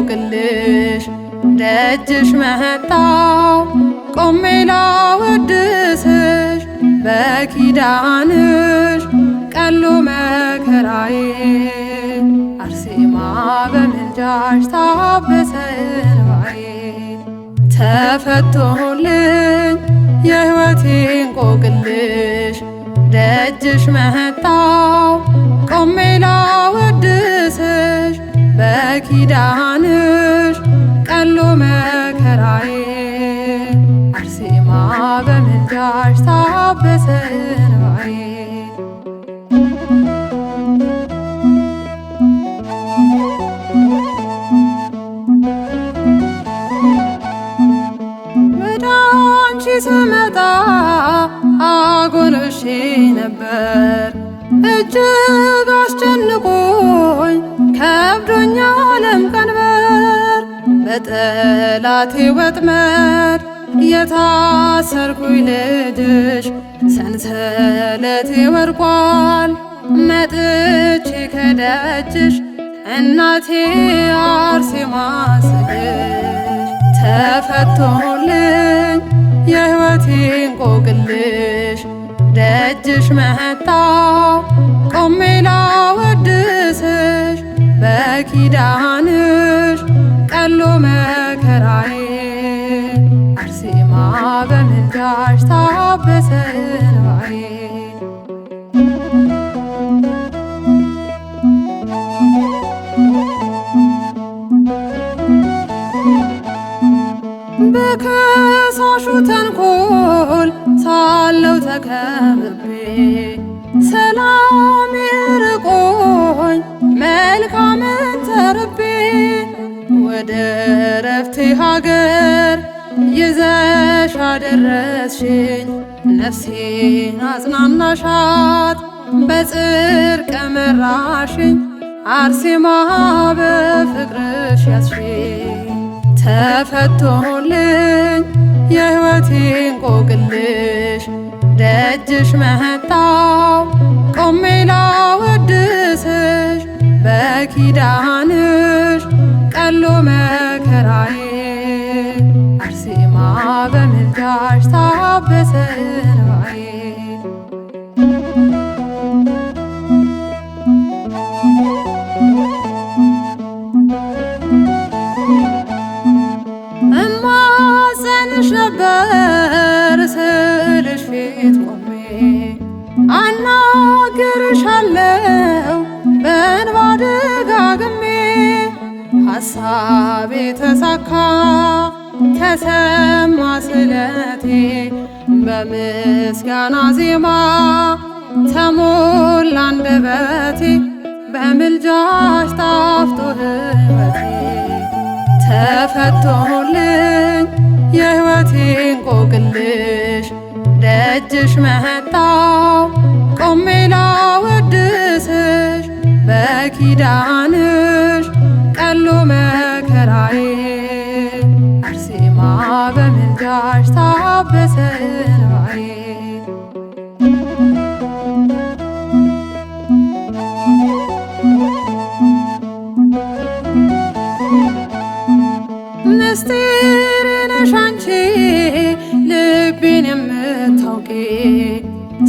እንቆቅልሽ ደጅሽ መጣው ቆሜ ላወድስሽ በኪዳንሽ ቀሎ መከራዬ አርሴማ በምልጃሽ ታበሰ እንባዬ ተፈቶልኝ የሕይወቴ እንቆቅልሽ ደጅሽ መጣው ቆሜ ላወድስሽ በኪዳንሽ ቀሎ መከራዬ አርሴማ በምልጃሽ ታበሰ እንባዬ ወደ አንቺ ስመጣ አጎንብሼ ነበር እጅግ አስጨንቆኝ ከብዶኛልም ቀንበር በጠላቴ ወጥመድ የታሰርኩኝ ልጅሽ ሰንሰለቴ ወድቋል መጥቼ ከደጅሽ እናቴ አርሴማ ስልሽ ተፈቶልኝ የሕይወቴ እንቆቅልሽ ደጅሽ መጣው ቆሜ ላወድስሽ በኪዳንሽ ቀሎ መከራዬ አርሴማ በምልጃሽ ታበሰ እንባዬ በከሳሹ ተንኮል ሳለው ተከብቤ ሰላም ርቆኝ መልካምን ተርቤ ወደ ረፍቴ ሀገር ይዘሽ አደረስሽኝ ነፍሴን አጽናናሻት በጽድቅ መራሽኝ አርሴማ በፍቅርሽ ያዝሽኝ ተፈቶልኝ የሕይወቴ እንቆቅልሽ ደጅሽ መጣው ቆሜ ላወድስሽ በኪዳንሽ ቀሎ መከራዬ አርሴማ በምልጃሽ ታበሰ እንባዬ እማጸንሽ ነበር ስልሽ ፊት ቆሜ አናግርሻለው በእንባ ደጋግሜ ሐሳቤ ተሳካ ተሰማ ስለቴ በምስጋና ዜማ ተሞላ አንደበቴ በምልጃሽ ጣፍጦ ሕይወቴ ተፈቶልኝ የሕይወቴ እንቆቅልሽ ደጅሽ መጣው ቆሜ ላወድስሽ በኪዳንሽ ቀሎ መከራዬ አርሴማ በምልጃሽ ታበሰ እንባዬ ምስጢር ነሽ አንቺ ልቤን የምታውቂ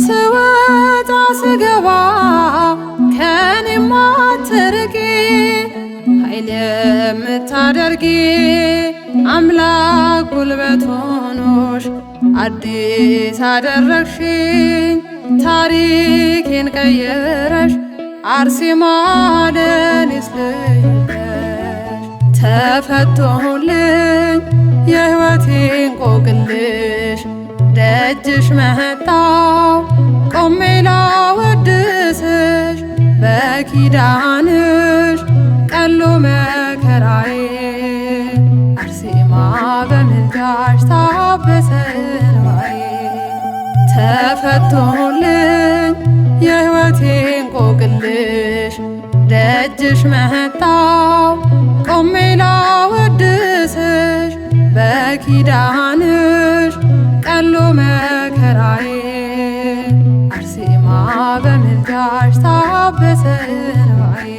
ስወጣ ስገባ ከኔ ማትርቂ ኃይል የምታደርጊ አምላክ ጉልበት ሆኖሽ አዲስ አደረግሽኝ ታሪኬን ቀየረሽ አርሴማ ለኔስ ልዩ ተፈቶልኝ የሕይወቴ እንቆቅልሽ ደጅሽ መጣው ቆሜ ላወድስሽ በኪዳንሽ ቀሎ መከራዬ አርሴማ በምልጃሽ ታበሰ እንባዬ ተፈቶልኝ የሕይወቴ እንቆቅልሽ ደጅሽ መጣው ቆሜ ላወድስሽ በኪዳንሽ ቀሎ መከራዬ አርሴማ በምልጃሽ ታበሰ እንባዬ